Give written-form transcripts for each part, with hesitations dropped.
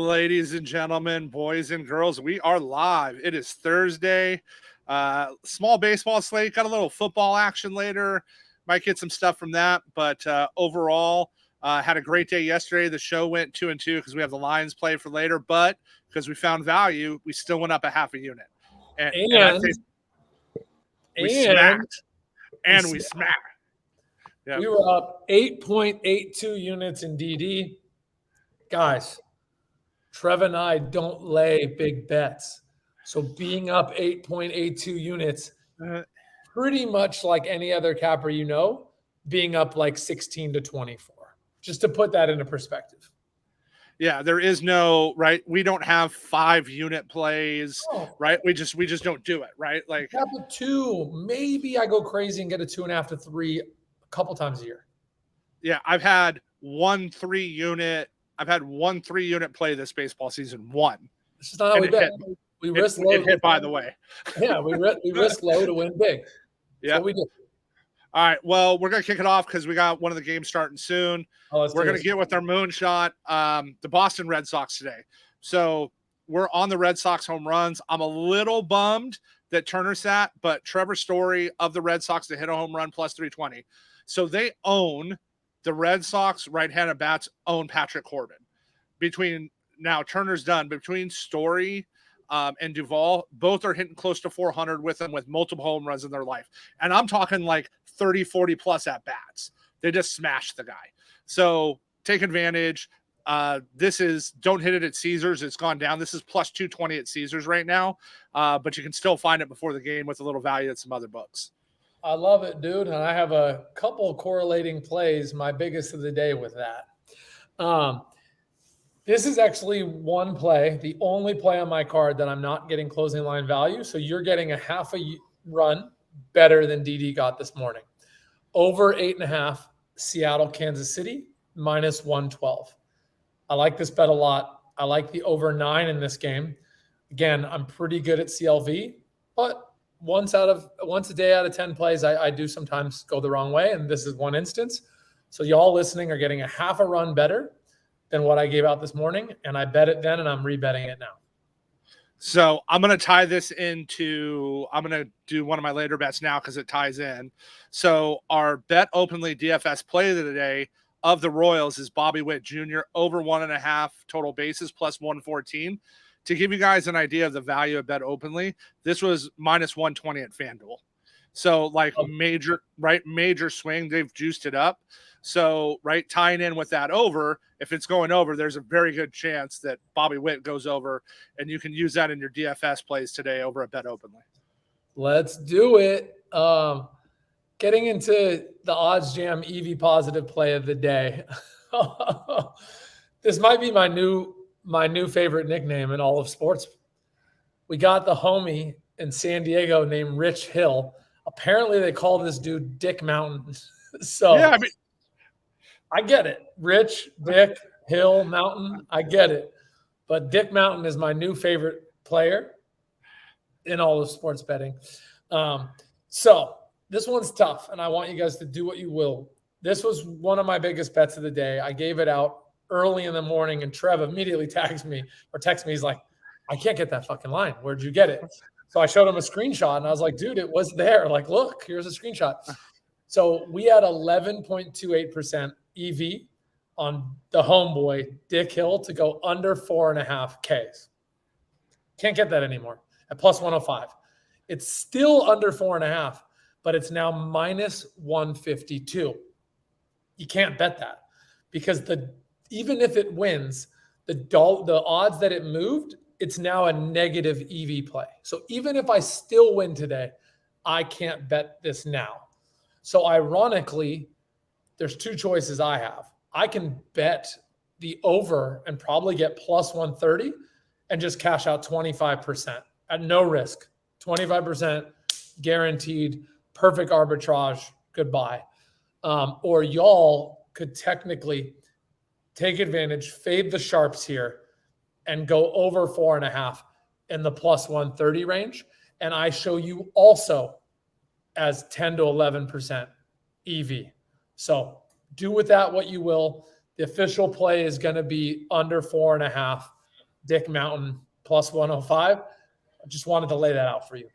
Ladies and gentlemen, boys and girls, we are live. It is Thursday. Small baseball slate. Got a little football action later. Might get some stuff from that. But overall, had a great day yesterday. The show went 2-2 because we have the Lions play for later. But because we found value, we still went up a half a unit. And I think we smacked. And we smacked. Yep. We were up 8.82 units in DD. Guys, Trevor and I don't lay big bets. So being up 8.82 units, pretty much like any other capper, being up like 16 to 24, just to put that into perspective. Yeah, there is no, right? We don't have 5-unit plays, right? We just don't do it, right? Like Kappa 2, maybe I go crazy and get a 2.5 to 3 a couple times a year. Yeah, I've had one 3-unit play this baseball season. One. This is not how we bet. We risk low. It hit, by the way. Yeah, we risk low to win big. Yeah, we do. All right. Well, we're gonna kick it off because we got one of the games starting soon. We're gonna get with our moonshot, the Boston Red Sox today. So we're on the Red Sox home runs. I'm a little bummed that Turner sat, but Trevor Story of the Red Sox to hit a home run plus 320. So they own. The Red Sox right-handed bats own Patrick Corbin. Now Turner's done. Between Story and Duvall, both are hitting close to 400 with them with multiple home runs in their life. And I'm talking like 30, 40 plus at bats. They just smashed the guy. So take advantage. This is don't hit it at Caesars. It's gone down. This is plus 220 at Caesars right now. But you can still find it before the game with a little value at some other books. I love it, dude. And I have a couple correlating plays, my biggest of the day with that. This is actually one play, the only play on my card that I'm not getting closing line value. So you're getting a half a run better than DD got this morning. Over 8.5, Seattle, Kansas City, minus 112. I like this bet a lot. I like the over 9 in this game. Again, I'm pretty good at CLV, but once a day out of 10 plays, I do sometimes go the wrong way, and this is one instance. So y'all listening are getting a half a run better than what I gave out this morning, and I bet it then, and I'm rebetting it now. So I'm going to tie this into – I'm going to do one of my later bets now because it ties in. So our BetOpenly DFS play of the day of the Royals is Bobby Witt Jr. over 1.5 total bases plus 114. To give you guys an idea of the value of BetOpenly, this was minus 120 at FanDuel. So like major swing, they've juiced it up. So tying in with that over, if it's going over, there's a very good chance that Bobby Witt goes over, and you can use that in your DFS plays today over at BetOpenly. Let's do it. Getting into the OddsJam EV positive play of the day. This might be my new favorite nickname in all of sports. We got the homie in San Diego named Rich Hill. Apparently they call this dude Dick Mountain. So yeah, I get it. Rich, Dick, Hill, Mountain, I get it. But Dick Mountain is my new favorite player in all of sports betting. So this one's tough, and I want you guys to do what you will. This was one of my biggest bets of the day. I gave it out early in the morning, and Trev immediately texts me. He's like, I can't get that fucking line. Where'd you get it? So I showed him a screenshot, and I was like, dude, it was there. Like, look, here's a screenshot. So we had 11.28% EV on the homeboy, Dick Hill, to go under 4.5 Ks. Can't get that anymore at plus 105. It's still under 4.5, but it's now minus 152. You can't bet that because even if it wins, the odds that it moved, it's now a negative EV play. So even if I still win today, I can't bet this now. So ironically, there's two choices I have. I can bet the over and probably get plus 130 and just cash out 25% at no risk. 25% guaranteed, perfect arbitrage, goodbye. Or y'all could technically take advantage, fade the sharps here, and go over 4.5 in the plus 130 range. And I show you also as 10 to 11% EV. So do with that what you will. The official play is going to be under 4.5 Dick Mountain plus 105. I just wanted to lay that out for you.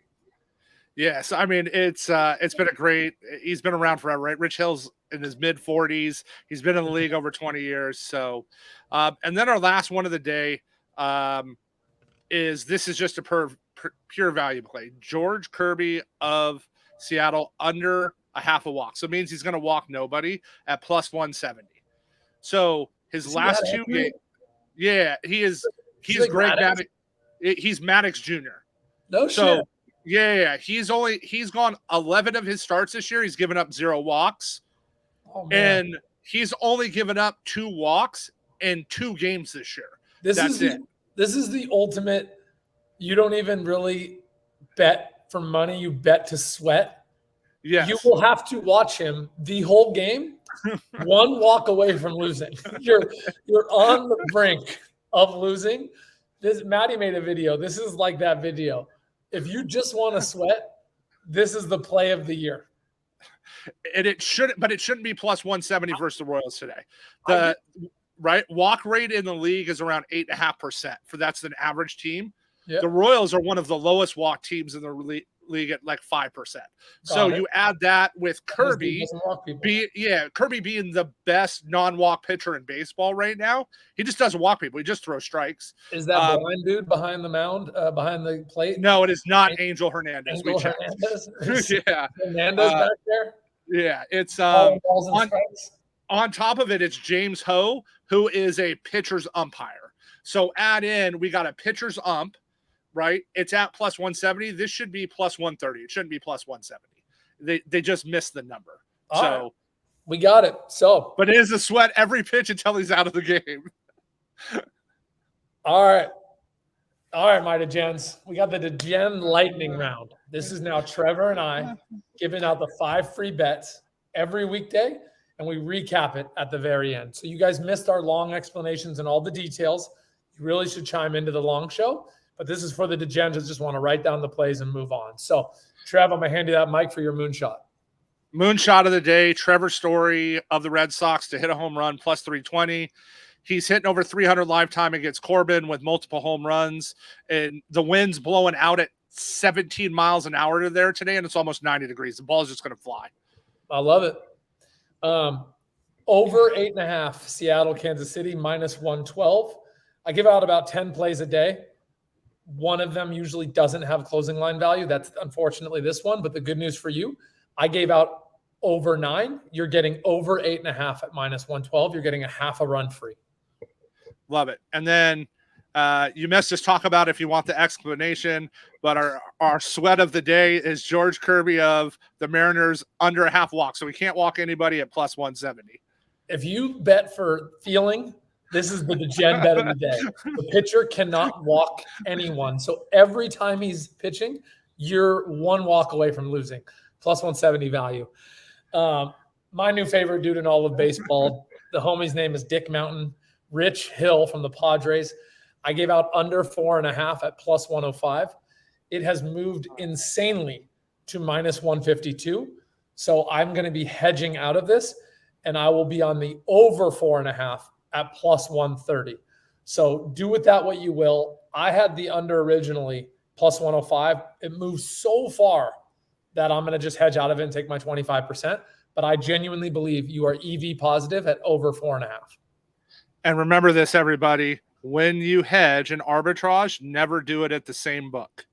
Yes, I mean it's been a great. He's been around forever, right? Rich Hill's in his mid-40s. He's been in the league over 20 years. So, and then our last one of the day is just a pure value play. George Kirby of Seattle under a half a walk. So it means he's going to walk nobody at plus 170. So his last two games, yeah, he's like Greg Maddux. He's Maddux Jr. No shit. Yeah, he's gone 11 of his starts this year. He's given up 0 walks. Oh, and he's only given up 2 walks in 2 games this year. This is the ultimate. You don't even really bet for money. You bet to sweat. Yes. You will have to watch him the whole game, 1 walk away from losing. You're on the brink of losing. Maddie made a video. This is like that video. If you just want to sweat, this is the play of the year. And it shouldn't be plus 170 versus the Royals today. Right walk rate in the league is around 8.5%. That's an average team. Yep. The Royals are one of the lowest walk teams in the league at like 5%. So you add that with Kirby, Kirby being the best non-walk pitcher in baseball right now. He just doesn't walk people. He just throws strikes. Is that blind dude behind the mound, behind the plate? No, it is not Angel Hernandez. Hernandez? Yeah. Hernandez back there? Yeah. It's on top of it, it's James Ho, who is a pitcher's umpire. So add in, we got a pitcher's ump, right? It's at plus 170. This should be plus 130. It shouldn't be plus 170. They just missed the number. All right. We got it. But it is a sweat every pitch until he's out of the game. All right, my Degens. We got the Degen lightning round. This is now Trevor and I giving out the 5 free bets every weekday, and we recap it at the very end. So you guys missed our long explanations and all the details. You really should chime into the long show. But this is for the Degens that just want to write down the plays and move on. So, Trev, I'm going to hand you that mic for your moonshot. Moonshot of the day, Trevor Story of the Red Sox to hit a home run, plus 320. He's hitting over 300 lifetime against Corbin with multiple home runs. And the wind's blowing out at 17 miles an hour there today, and it's almost 90 degrees. The ball is just going to fly. I love it. Over 8.5, Seattle, Kansas City, minus 112. I give out about 10 plays a day. One of them usually doesn't have closing line value. That's unfortunately this one. But the good news for you, I gave out over 9. You're getting over 8.5 at minus 112. You're getting a half a run free. Love it. And then you missed us talk about if you want the explanation, but our sweat of the day is George Kirby of the Mariners under a half walk. So we can't walk anybody at plus 170. If you bet for feeling, this is the Degen bet of the day. The pitcher cannot walk anyone. So every time he's pitching, you're 1 walk away from losing. Plus 170 value. My new favorite dude in all of baseball, the homie's name is Dick Mountain. Rich Hill from the Padres. I gave out under 4.5 at plus 105. It has moved insanely to minus 152. So I'm going to be hedging out of this, and I will be on the over 4.5 at plus 130. So do with that what you will. I had the under originally plus 105. It moved so far that I'm going to just hedge out of it and take my 25%. But I genuinely believe you are EV positive at over 4.5. And remember this, everybody, when you hedge and arbitrage, never do it at the same book.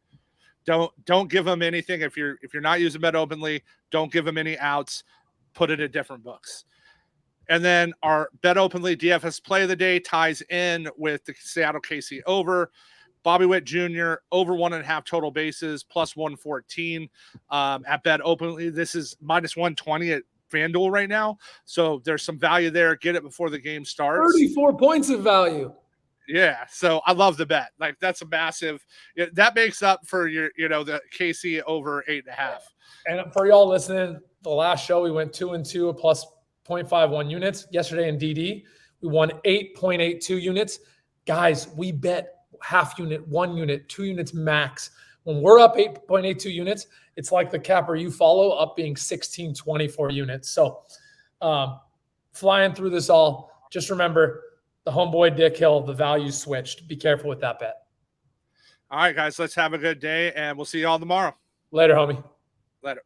Don't give them anything. If you're not using BetOpenly, don't give them any outs. Put it at different books. And then our BetOpenly DFS play of the day ties in with the Seattle KC over. Bobby Witt Jr. over 1.5 total bases, plus 114 at BetOpenly. This is minus 120 at FanDuel right now. So there's some value there. Get it before the game starts. 34 points of value. Yeah. So I love the bet. Like that's a massive, that makes up for your, the KC over 8.5. And for y'all listening, the last show we went 2-2 plus 0.51 units. Yesterday in DD, we won 8.82 units. Guys, we bet half unit, 1 unit, 2 units max. When we're up 8.82 units, it's like the capper you follow up being 16.24 units. So flying through this all, just remember, The homeboy Dick Hill, the value switched. Be careful with that bet. All right, guys, let's have a good day, and we'll see you all tomorrow. Later, homie. Later.